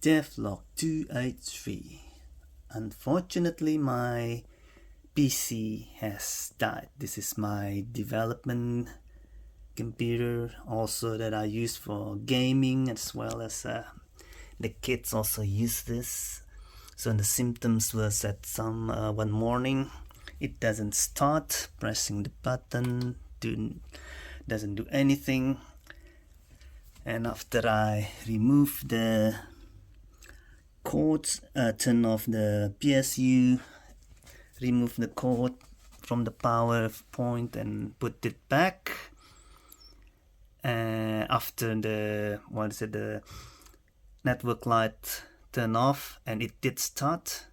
Devlog 283. Unfortunately, my PC has died. This is my development computer, also that I use for gaming, as well as the kids also use this. So the symptoms was that one morning it doesn't start, pressing the button doesn't do anything, and after I remove the cords, turn off the PSU, remove the cord from the power point and put it back, after the network light turn off, and it did start,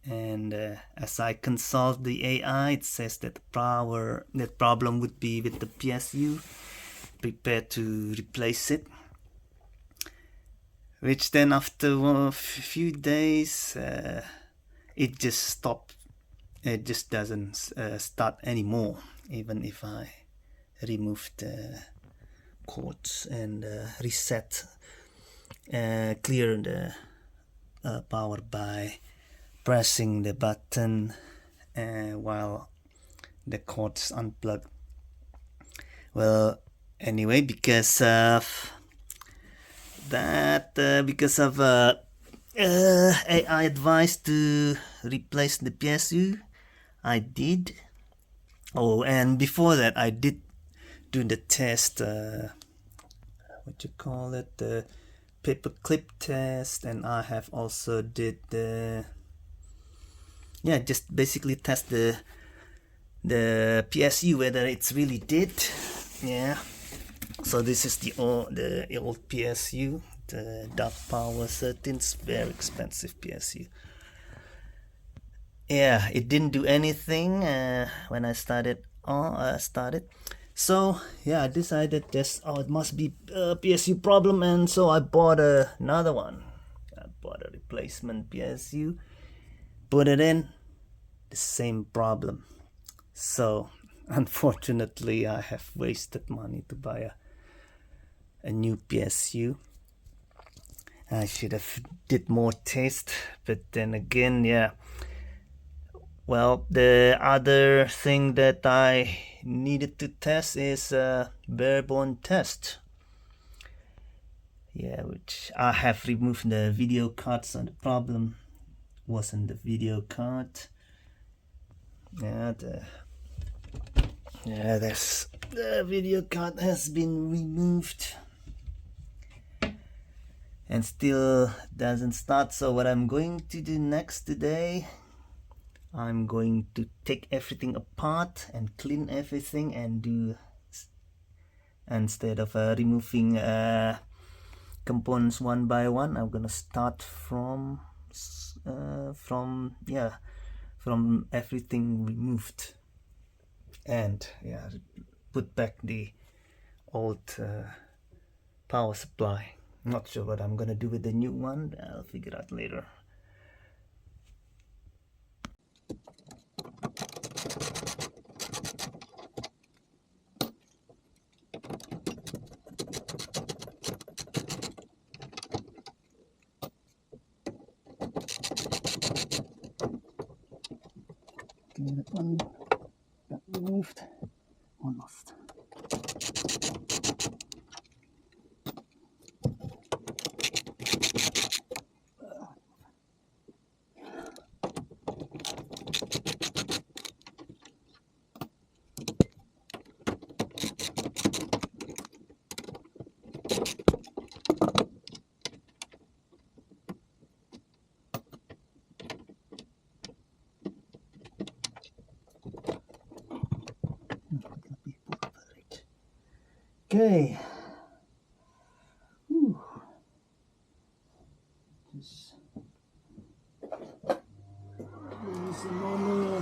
and as I consult the AI, it says that that problem would be with the PSU. Prepare to replace it, which then after a few days it just stopped. It just doesn't start anymore, even if I remove the cords and reset, clear the power by pressing the button while the cords unplugged. Well, anyway, because of that, AI advice to replace the PSU, I did. Oh, and before that, I did do the test, the paperclip test, and I have also did the just basically test the PSU whether it's really did. So this is the old PSU, the dark power 13, very expensive PSU. It didn't do anything when I started. So I decided it must be a PSU problem, and so I bought another one. I bought a replacement PSU, put it in, the same problem. So unfortunately, I have wasted money to buy a new PSU. I should have did more test, but then again, well, the other thing that I needed to test is a barebone test. Which I have removed the video card, so the problem wasn't the video card. The video card has been removed and still doesn't start. So what I'm going to do next today, I'm going to take everything apart and clean everything and do, instead of removing components one by one, I'm gonna start from everything removed, and put back the old power supply. Not sure what I'm gonna do with the new one. I'll figure out later. Okay, that one got removed, almost. Okay. Just use a normal.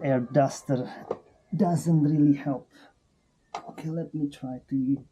air duster doesn't really help. Okay, let me try to.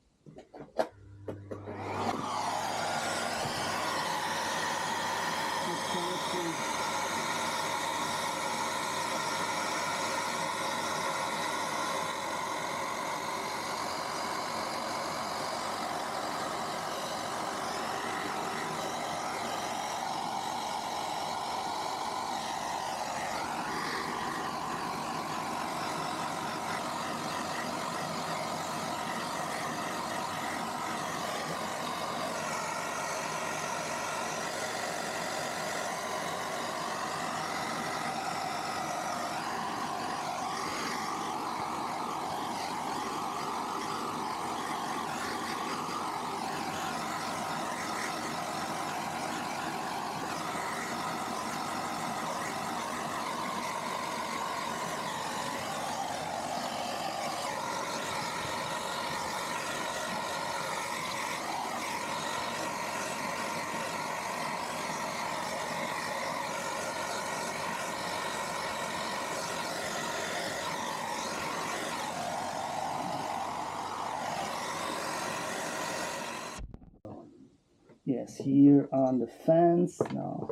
Yes, here on the fans. Now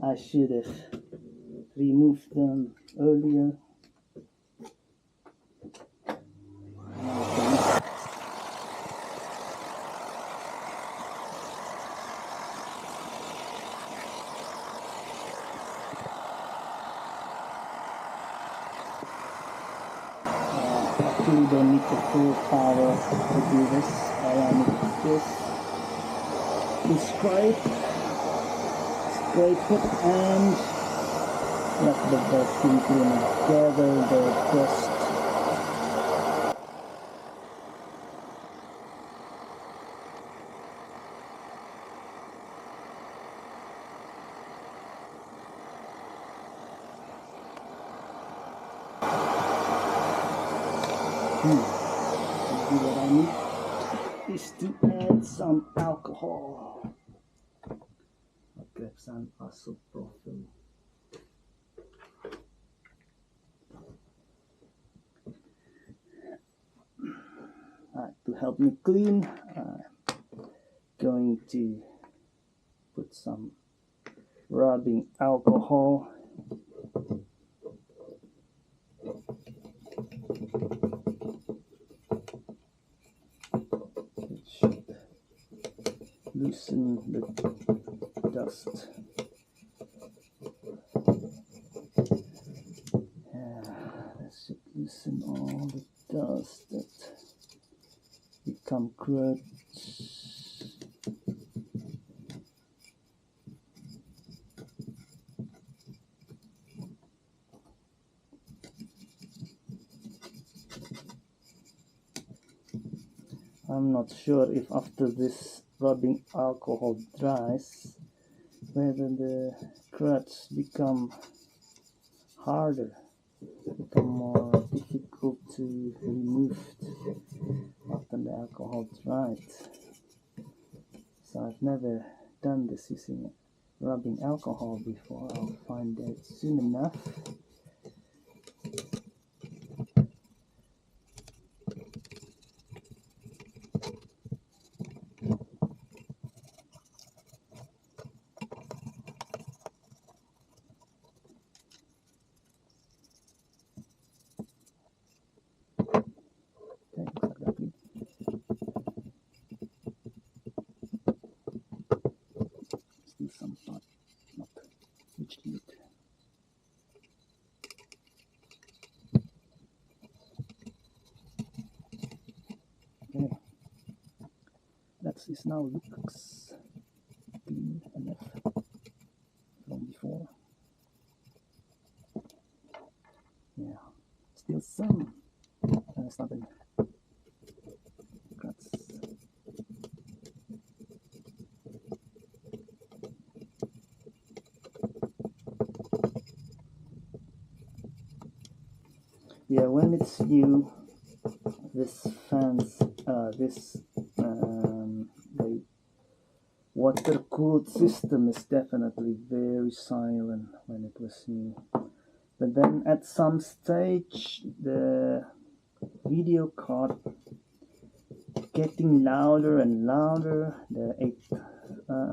I should have removed them earlier. Actually don't need the full power to do this. All I need is to scrape it and let the vacuum cleaner gather the dust. What I need is to add some alcohol. I'll grab some isopropyl. To help me clean, I'm going to put some rubbing alcohol. It should loosen the dust. That should loosen all the dust that become crud. I'm not sure if after this rubbing alcohol dries, whether the cruds become harder, become more difficult to remove after the alcohol dried. So I've never done this using rubbing alcohol before. I'll find that soon enough. Some part not reached yet. Okay, that is now looks clean enough from before. Yeah, still some stubborn cuts. Yeah, when it's new, this fans, the water-cooled system is definitely very silent when it was new. But then at some stage the video card getting louder and louder, the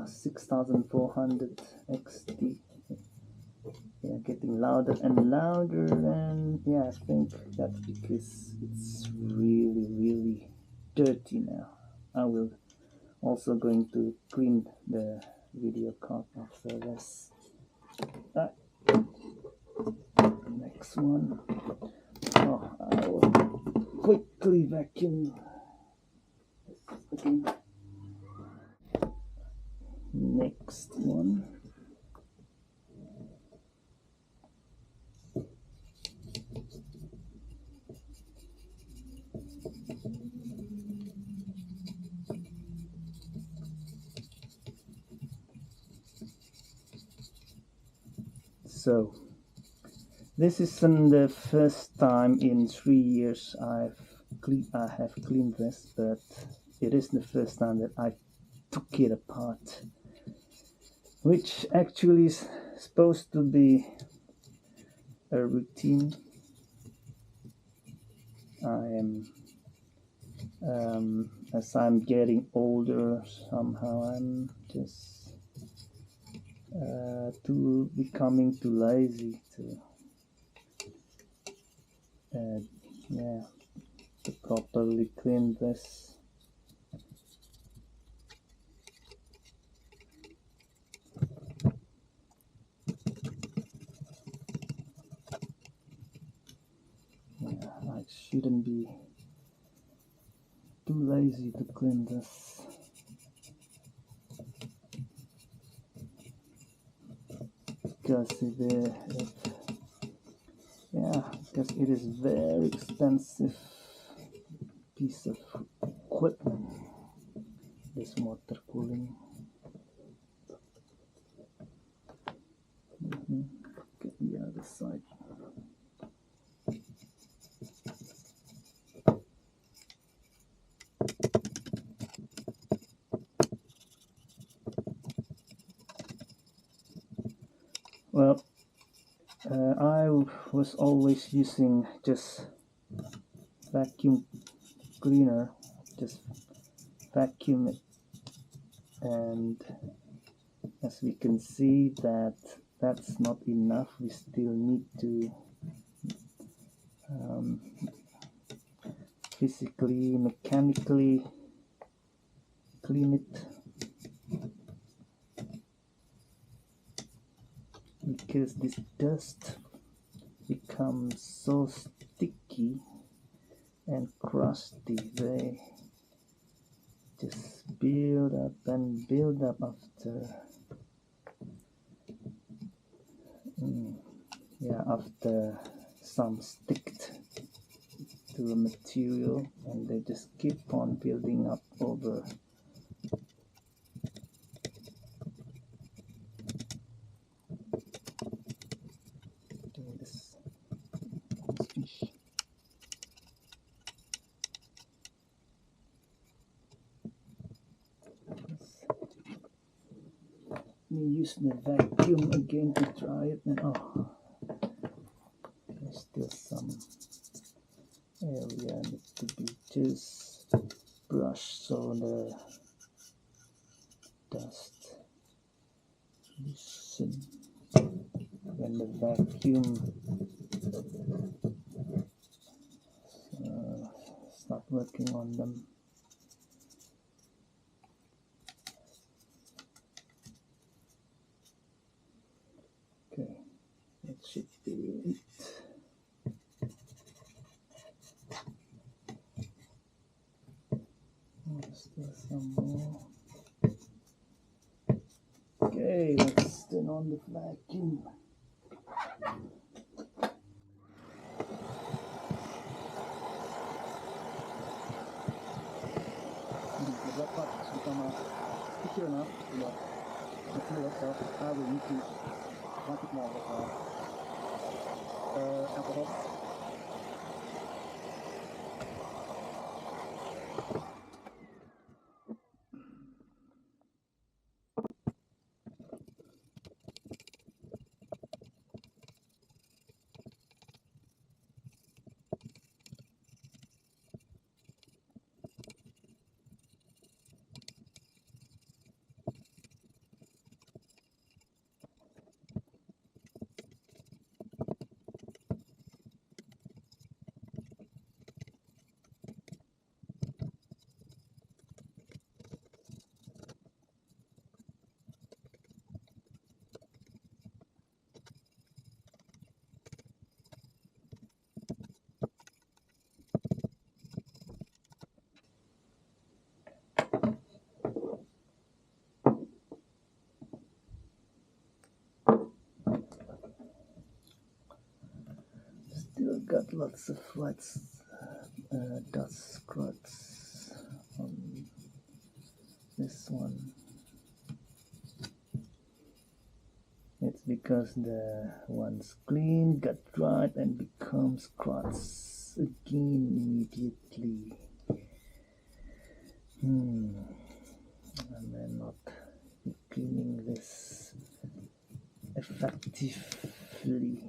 6400 XT, yeah, getting louder and louder, and yeah, I think that's because it's really dirty now. I will also going to clean the video card after this. Next one. Oh, I will quickly vacuum. Okay. Next one. So this isn't the first time in 3 years I have cleaned this, but it is the first time that I took it apart, which actually is supposed to be a routine. I am as I'm getting older, somehow I'm just becoming too lazy to yeah, to properly clean this. Yeah, I shouldn't be too lazy to clean this. Because because it is very expensive piece of equipment, this water cooling. Get the other side. Well, I was always using just vacuum cleaner, just vacuum it, and as we can see that that's not enough. We still need to physically, mechanically clean it, because this dust becomes so sticky and crusty. They just build up and build up after after some sticked to the material, and they just keep on building up over. This fish. Let me use the vacuum again to try it, and oh, there's still some area need to be just brushed so the dust loosen when the vacuum start working on them. Okay, that should be it. Still some more. Okay, let's turn on the vacuum. Dapat utama kecil na buat kecil so I will need to want it more alcohol. got lots of whites, dust scratches on this one. It's because the one's clean got dried and becomes scratches again immediately. I may not be cleaning this effectively.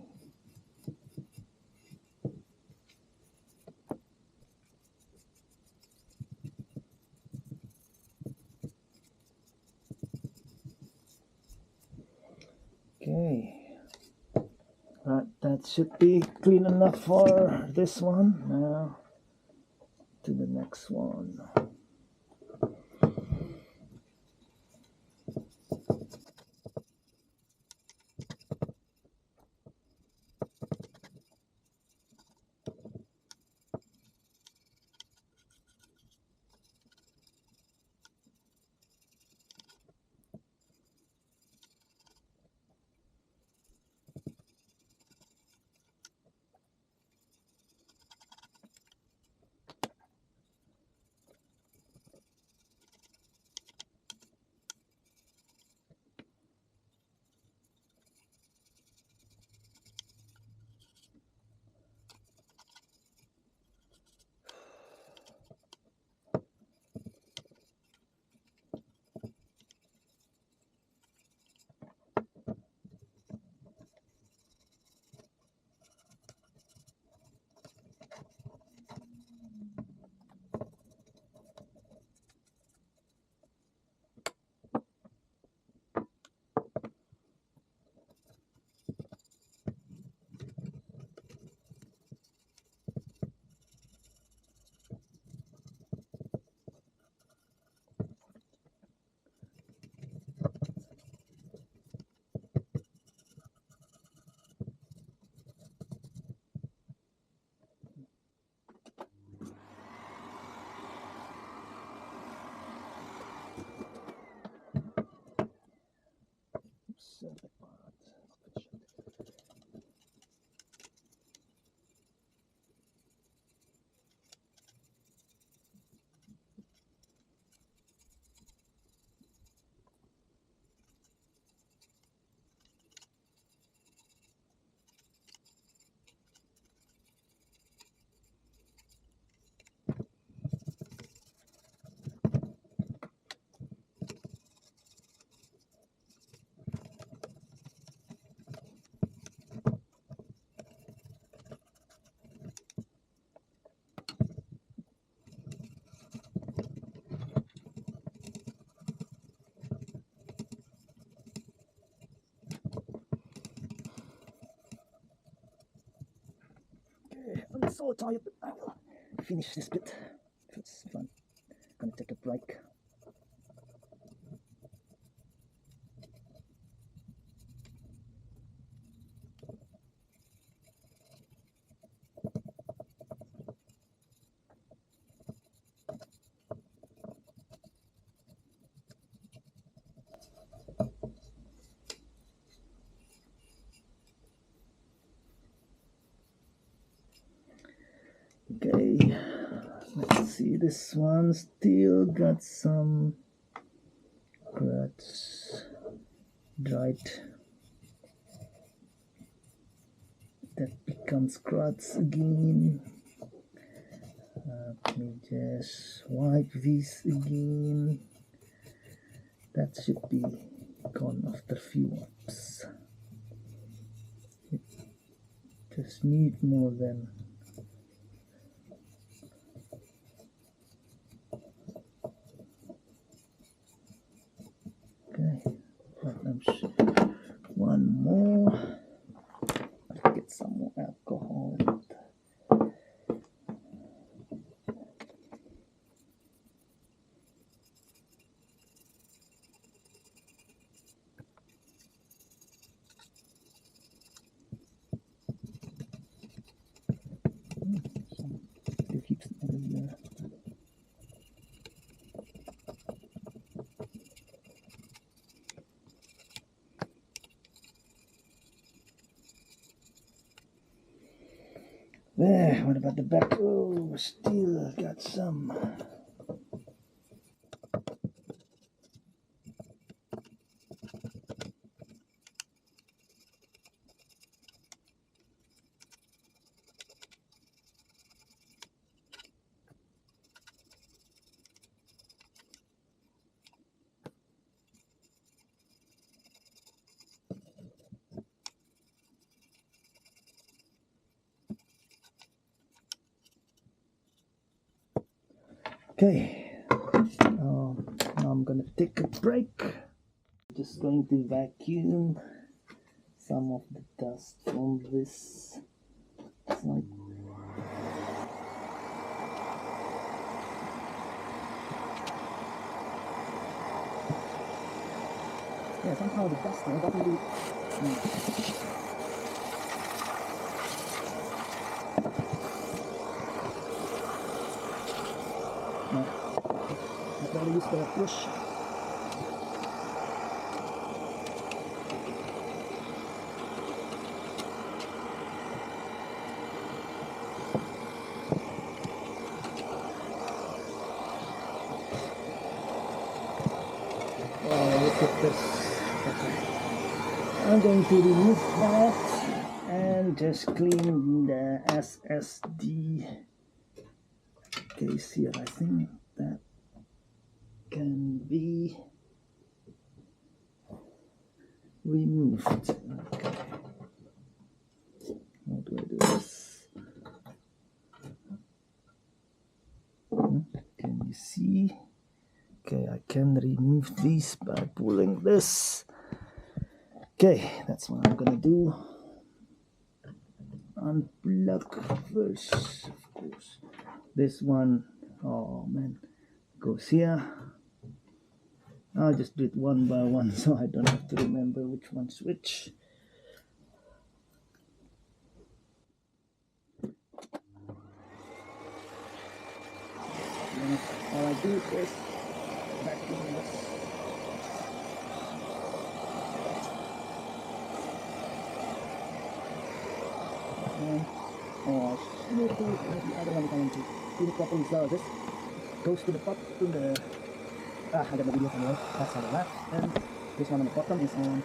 Okay, right, that should be clean enough for this one. Now to the next one. I'm so tired, but I will finish this bit. It's fun. Gonna take a break. Okay, let's see. This one still got some cracks, dried. That becomes cracks again. Let me just wipe this again. That should be gone after a few wipes. It just need more than one more. Let's get some more alcohol. There, what about the back? Oh, still got some. Okay, now I'm gonna take a break. Just going to vacuum some of the dust from this side. Yeah, somehow the dust got really. No, I gotta use the push. Oh, look at this. Okay. I'm going to remove that and just clean the SSD case here. I think that can be removed. Okay. How do I do this? Can you see? Okay, I can remove these by pulling this. Okay, that's what I'm gonna do. Unplug first, of course. This one, oh man, goes here. I'll just do it one by one so I don't have to remember which one's which. And all I do is vacuum this. Oh, the other one coming to do it properly. So this goes to the top, to the I got the video from here. That's on the left, and this one on the bottom is on.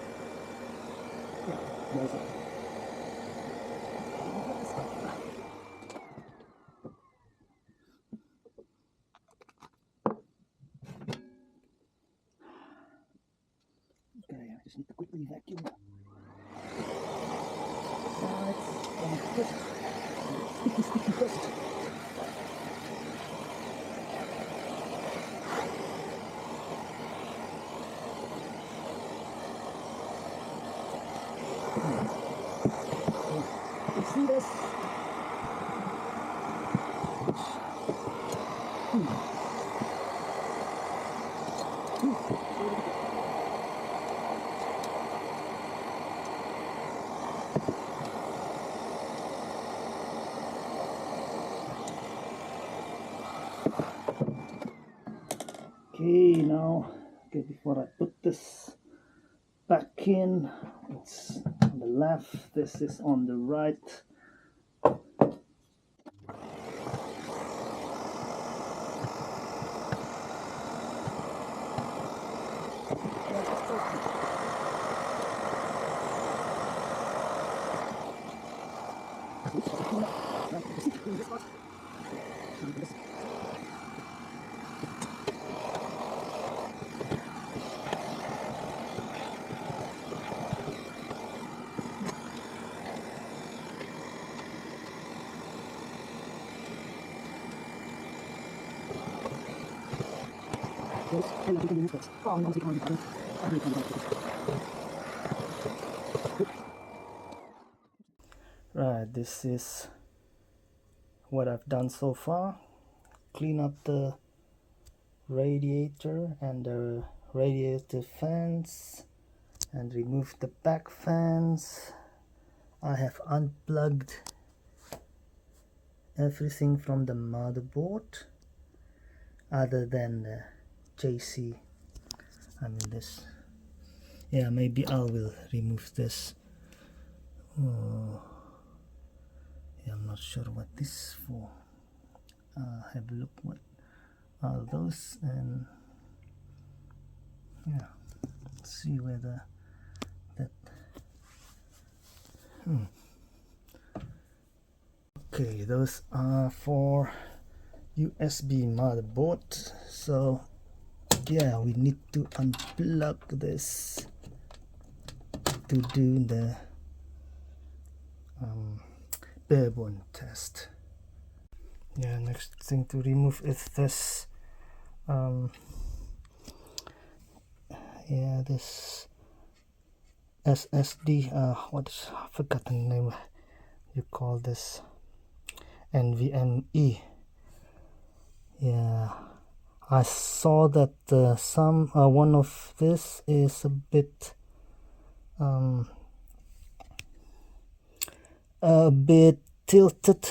Yeah, there's it. Okay, I just need to quickly vacuum. Sides and first, sticky first. You see this? Okay, now, okay, before I put this back in, it's on the left, this is on the right. Right, this is what I've done so far. Clean up the radiator and the radiator fans and remove the back fans. I have unplugged everything from the motherboard other than the JC. I mean this. Yeah, maybe I will remove this. Oh, Yeah, I'm not sure what this is for. Have a look what are those, and yeah, see whether that okay, those are for USB motherboard. So yeah, we need to unplug this to do the barebone test. Yeah, next thing to remove is this yeah, this SSD, what is, I forgot the name you call this, NVMe. Yeah, I saw that some one of this is a bit tilted.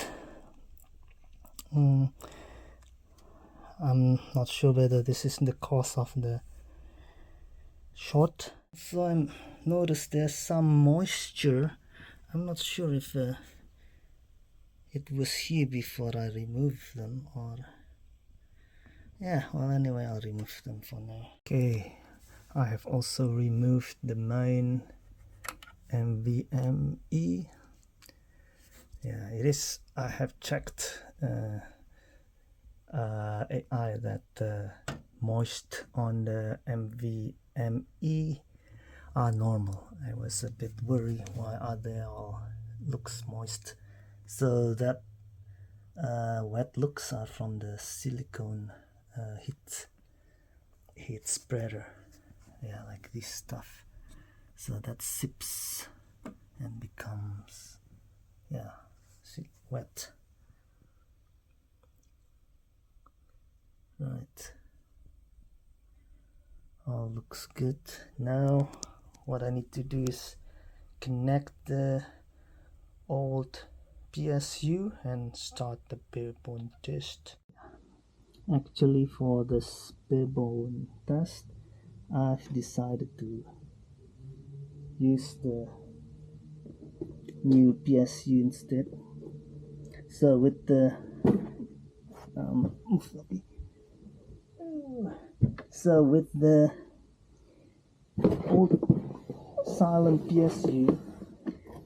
I'm not sure whether this is the cause of the short. So I noticed there's some moisture. I'm not sure if it was here before I removed them, or yeah, well, anyway, I'll remove them for now. Okay, I have also removed the main NVMe. Yeah, it is, I have checked AI that moist on the NVMe are normal. I was a bit worried why are they all looks moist. So that wet looks are from the silicone heat spreader. Yeah, like this stuff. So that sips and becomes, yeah, see, wet. Right. All looks good. Now what I need to do is connect the old PSU and start the barebone test. Actually, for this barebone test, I've decided to use the new PSU instead. So with the with the old silent PSU,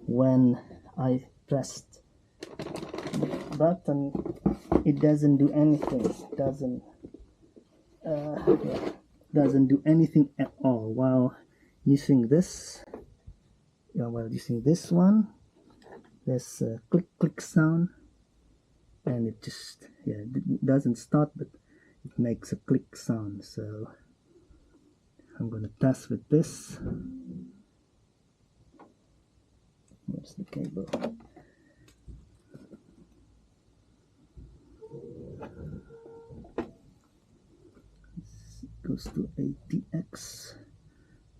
when I pressed the button, it doesn't do anything. Doesn't do anything at all. While using this, one, there's a click sound, and it just, yeah, it doesn't start, but it makes a click sound. So I'm gonna test with this. Where's the cable? This goes to ATX.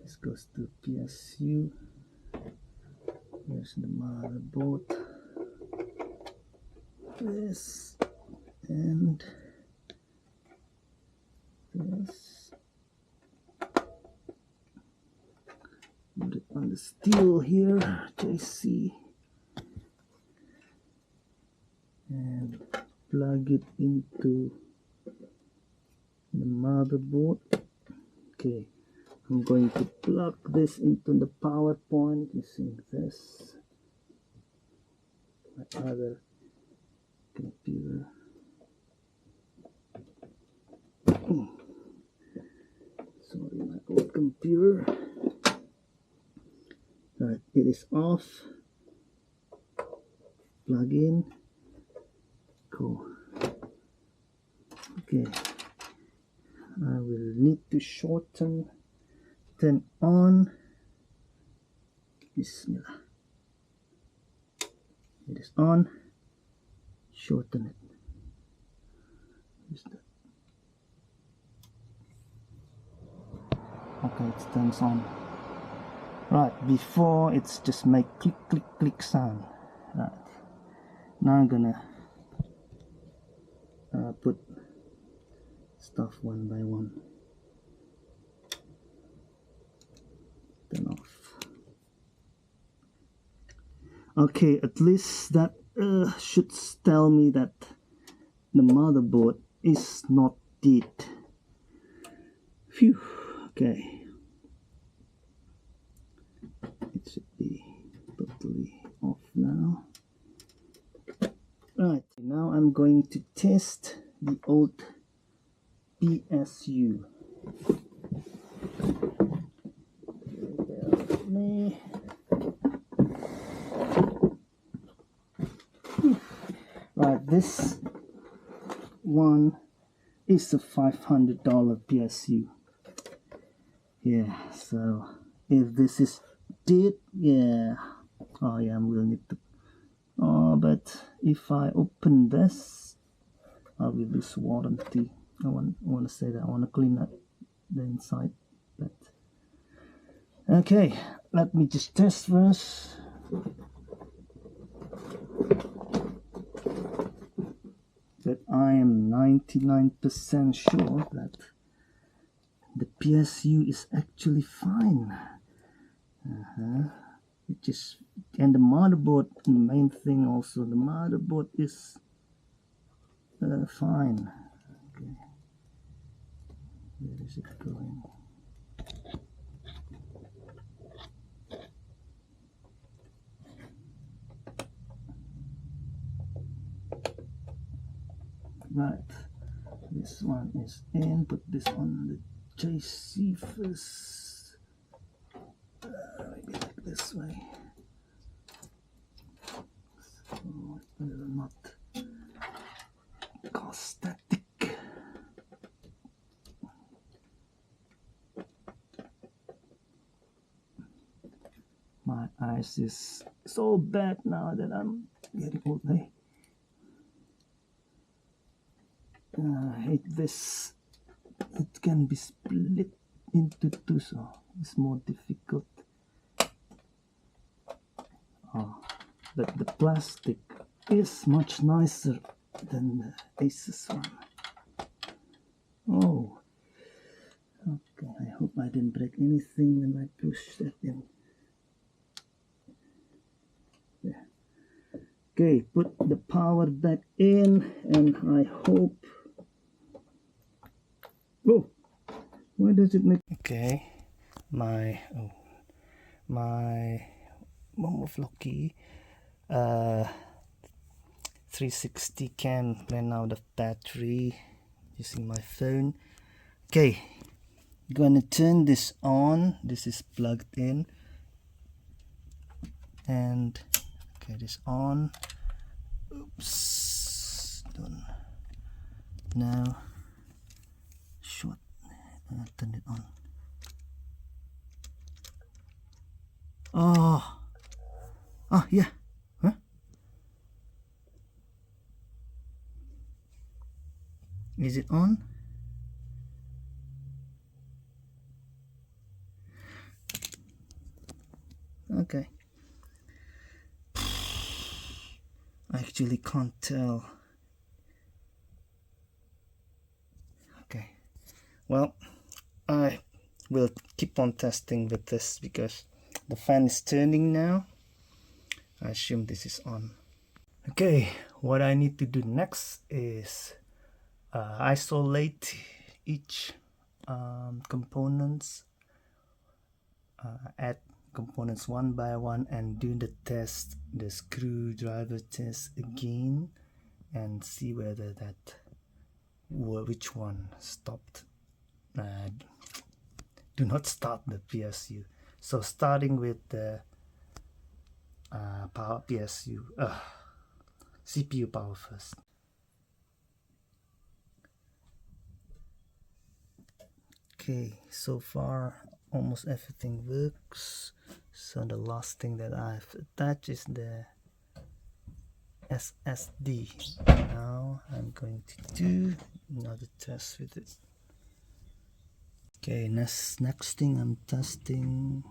This goes to PSU. Here's the motherboard. This and this. Put it on the steel here, JC, and plug it into the motherboard. Okay, I'm going to plug this into the power point using this, my other computer. Sorry, my old computer. Right, it is off. Plug in. Cool. Okay. I will need to shorten. Turn on. Bismillah. It is on. Shorten it. Okay, it turns on. Right, before it's just make click sound. Right, now I'm gonna put stuff one by one. Turn off. Okay, at least that should tell me that the motherboard is not dead. Phew. Okay. It should be totally off now. Right, now I'm going to test the old PSU. Right, this one is a $500 PSU. Yeah, so if this is dead, yeah, oh yeah, we'll need to. Oh, but if I open this, I will lose warranty. I want to say that I want to clean up the inside, but okay, let me just test first. But I am 99% sure that the PSU is actually fine. Which is, and the motherboard, the main thing also, the motherboard is fine. Okay, where is it going? Right, this one is in. Put this on the JC first. Maybe like this way. So it will not go static. My eyes is so bad now that I'm getting old. Hey. I hate this. It can be split into two, so it's more difficult. Oh, but the plastic is much nicer than the Asus one. Oh, okay. I hope I didn't break anything when I push that in. Yeah. Okay, put the power back in, and I hope. Oh, why does it make? Okay, my Momoflocky 360 can run out of battery using my phone. Okay, gonna turn this on. This is plugged in, and okay, this on. Oops, done. Now short. Turn it on. Oh, yeah. Huh? Is it on? Okay. I actually can't tell. Okay. Well, I will keep on testing with this because the fan is turning now. I assume this is on. Okay, what I need to do next is isolate each components, add components one by one, and do the test, the screwdriver test again, and see whether that which one stopped. Do not start the PSU. So starting with the power PSU, CPU power first. Okay, so far almost everything works. So the last thing that I've attached is the SSD. Now I'm going to do another test with it. Okay, next thing I'm testing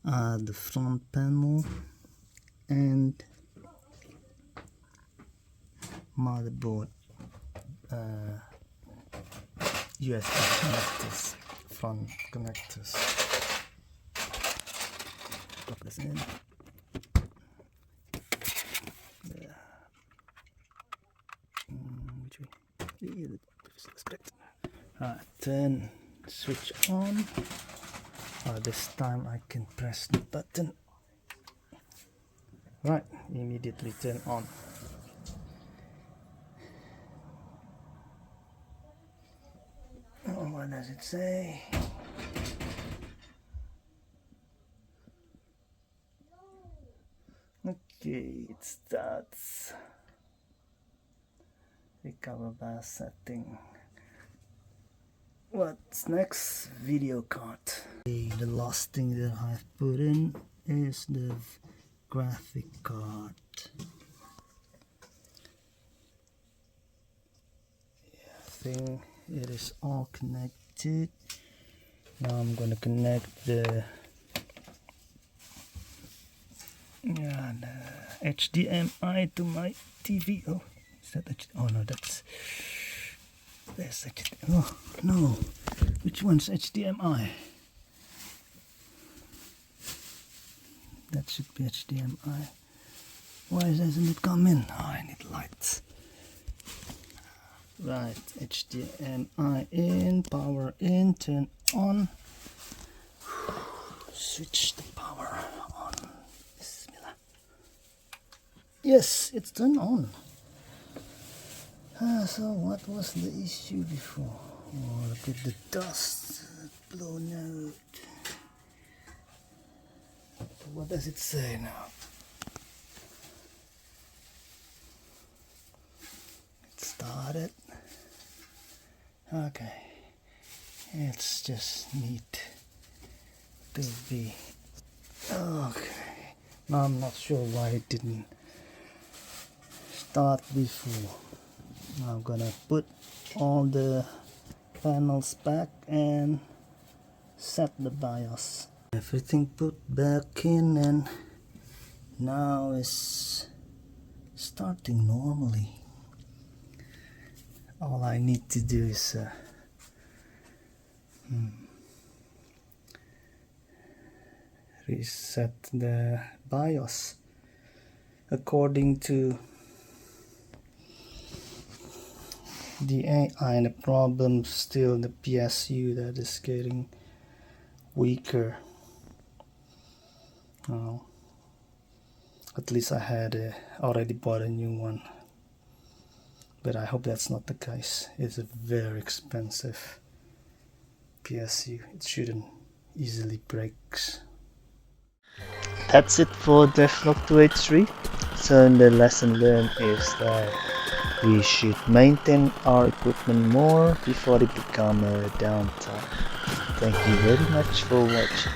the front panel and motherboard USB connectors, front connectors. Plug this in. Turn switch on. This time I can press the button. Right, immediately turn on. Oh, what does it say? Okay, it starts. Recover bar setting. What's next? Video card. Okay, the last thing that I've put in is the graphic card. I think it is all connected. Now I'm gonna connect the HDMI to my TV. Oh, is that HDMI? Oh no, that's HDMI. Oh no, which one's HDMI? That should be HDMI. Why doesn't it come in? Oh, I need lights. Right, HDMI in, power in, turn on. Switch the power on. Bismillah. Yes, it's turned on. So what was the issue before? Oh, look at the dust blown out. What does it say now? It started. Okay, it's just need to be okay. Now I'm not sure why it didn't start before. Now I'm gonna put all the panels back and set the BIOS. Everything put back in, and now it's starting normally. All I need to do is reset the BIOS according to the AI, and the problem still the PSU that is getting weaker. Oh, at least I had already bought a new one, but I hope that's not the case. It's a very expensive PSU. It shouldn't easily break. That's it for Devlog 283. So the lesson learned is that we should maintain our equipment more before it becomes a downtime. Thank you very much for watching.